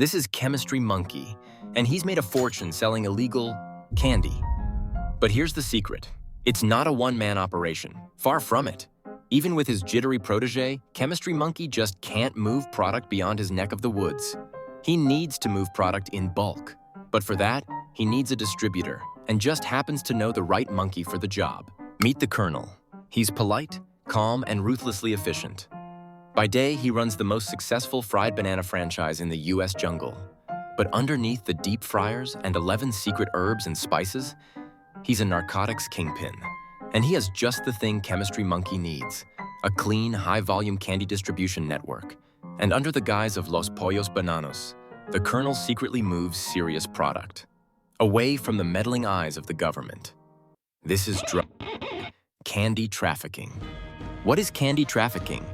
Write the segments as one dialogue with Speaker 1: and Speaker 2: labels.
Speaker 1: This is Chemistry Monkey, and he's made a fortune selling illegal candy. But here's the secret. It's not a one-man operation. Far from it. Even with his jittery protege, Chemistry Monkey just can't move product beyond his neck of the woods. He needs to move product in bulk. But for that, he needs a distributor, and just happens to know the right monkey for the job. Meet the Colonel. He's polite, calm, and ruthlessly efficient. By day, he runs the most successful fried banana franchise in the US jungle. But underneath the deep fryers and 11 secret herbs and spices, he's a narcotics kingpin. And he has just the thing Chemistry Monkey needs, a clean, high-volume candy distribution network. And under the guise of Los Pollos Bananos, the Colonel secretly moves serious product, away from the meddling eyes of the government. This is candy trafficking. What is candy trafficking?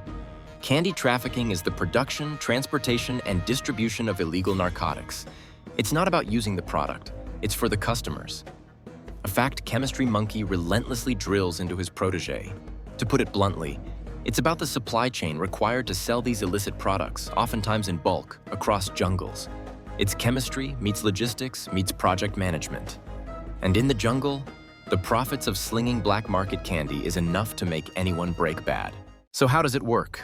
Speaker 1: Candy trafficking is the production, transportation, and distribution of illegal narcotics. It's not about using the product, it's for the customers. A fact Chemistry Monkey relentlessly drills into his protege. To put it bluntly, it's about the supply chain required to sell these illicit products, oftentimes in bulk, across jungles. It's chemistry meets logistics meets project management. And in the jungle, the profits of slinging black market candy is enough to make anyone break bad. So how does it work?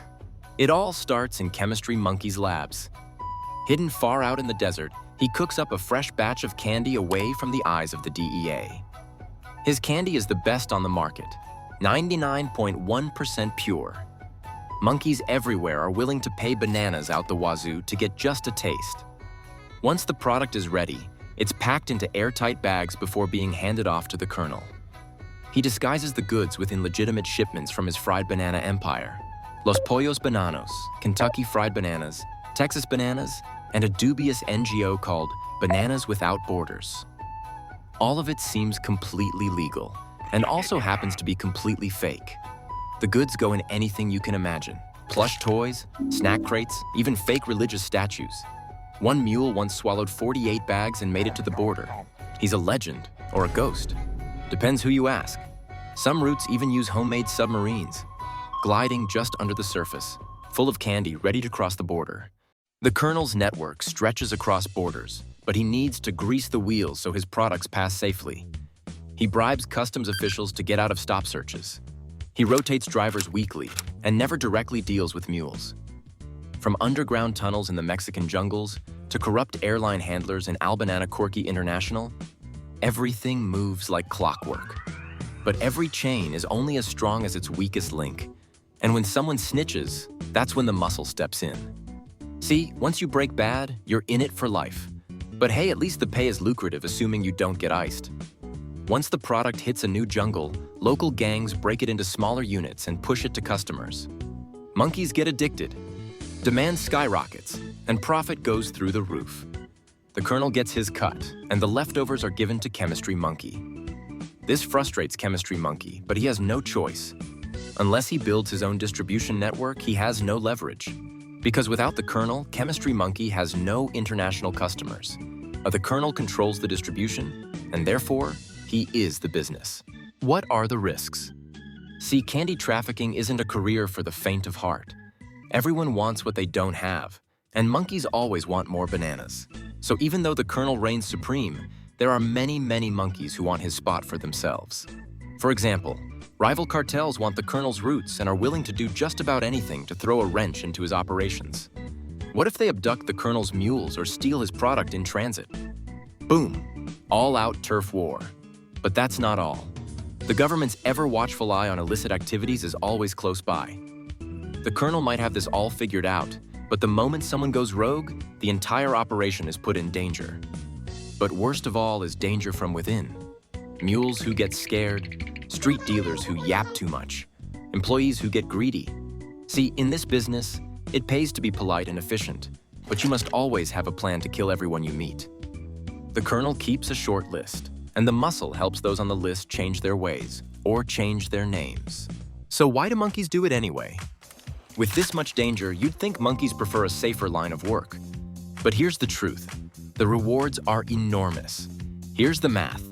Speaker 1: It all starts in Chemistry Monkey's labs. Hidden far out in the desert, he cooks up a fresh batch of candy away from the eyes of the DEA. His candy is the best on the market, 99.1% pure. Monkeys everywhere are willing to pay bananas out the wazoo to get just a taste. Once the product is ready, it's packed into airtight bags before being handed off to the Colonel. He disguises the goods within legitimate shipments from his fried banana empire. Los Pollos Bananos, Kentucky Fried Bananas, Texas Bananas, and a dubious NGO called Bananas Without Borders. All of it seems completely legal, and also happens to be completely fake. The goods go in anything you can imagine. Plush toys, snack crates, even fake religious statues. One mule once swallowed 48 bags and made it to the border. He's a legend, or a ghost. Depends who you ask. Some routes even use homemade submarines, gliding just under the surface, full of candy ready to cross the border. The Colonel's network stretches across borders, but he needs to grease the wheels so his products pass safely. He bribes customs officials to get out of stop searches. He rotates drivers weekly and never directly deals with mules. From underground tunnels in the Mexican jungles to corrupt airline handlers in Albanana Corky International, everything moves like clockwork. But every chain is only as strong as its weakest link. And when someone snitches, that's when the muscle steps in. See, once you break bad, you're in it for life. But hey, at least the pay is lucrative, assuming you don't get iced. Once the product hits a new jungle, local gangs break it into smaller units and push it to customers. Monkeys get addicted. Demand skyrockets, and profit goes through the roof. The Colonel gets his cut, and the leftovers are given to Chemistry Monkey. This frustrates Chemistry Monkey, but he has no choice. Unless he builds his own distribution network, he has no leverage. Because without the Colonel, Chemistry Monkey has no international customers. The Colonel controls the distribution, and therefore, he is the business. What are the risks? See, candy trafficking isn't a career for the faint of heart. Everyone wants what they don't have, and monkeys always want more bananas. So even though the Colonel reigns supreme, there are many, many monkeys who want his spot for themselves. For example, rival cartels want the Colonel's roots and are willing to do just about anything to throw a wrench into his operations. What if they abduct the Colonel's mules or steal his product in transit? Boom! All-out turf war. But that's not all. The government's ever-watchful eye on illicit activities is always close by. The Colonel might have this all figured out, but the moment someone goes rogue, the entire operation is put in danger. But worst of all is danger from within. Mules who get scared, street dealers who yap too much, employees who get greedy. See, in this business, it pays to be polite and efficient, but you must always have a plan to kill everyone you meet. The Colonel keeps a short list, and the muscle helps those on the list change their ways or change their names. So why do monkeys do it anyway? With this much danger, you'd think monkeys prefer a safer line of work. But here's the truth. The rewards are enormous. Here's the math.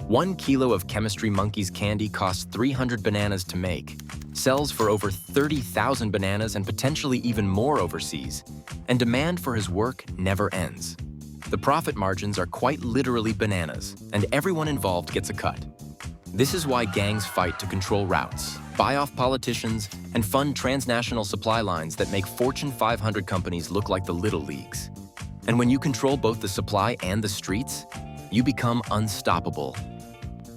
Speaker 1: 1 kilo of Chemistry Monkey's candy costs 300 bananas to make, sells for over 30,000 bananas and potentially even more overseas, and demand for his work never ends. The profit margins are quite literally bananas, and everyone involved gets a cut. This is why gangs fight to control routes, buy off politicians, and fund transnational supply lines that make Fortune 500 companies look like the little leagues. And when you control both the supply and the streets, you become unstoppable.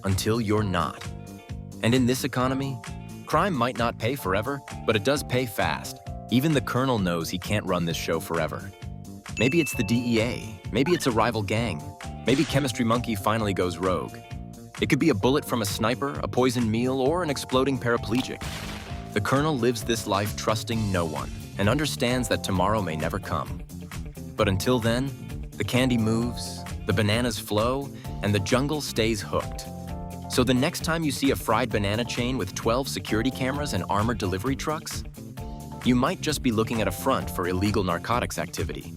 Speaker 1: Until you're not. And in this economy, crime might not pay forever, but it does pay fast. Even the colonel knows he can't run this show forever. Maybe it's the DEA, maybe it's a rival gang, maybe Chemistry Monkey finally goes rogue. It could be a bullet from a sniper, a poisoned meal, or an exploding paraplegic. The colonel lives this life trusting no one and understands that tomorrow may never come. But until then, the candy moves, the bananas flow, and the jungle stays hooked. So the next time you see a fried banana chain with 12 security cameras and armored delivery trucks, you might just be looking at a front for illegal narcotics activity.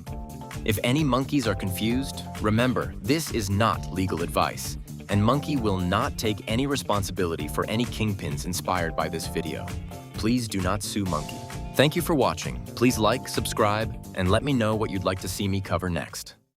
Speaker 1: If any monkeys are confused, remember, this is not legal advice, and Monkey will not take any responsibility for any kingpins inspired by this video. Please do not sue Monkey. Thank you for watching. Please like, subscribe, and let me know what you'd like to see me cover next.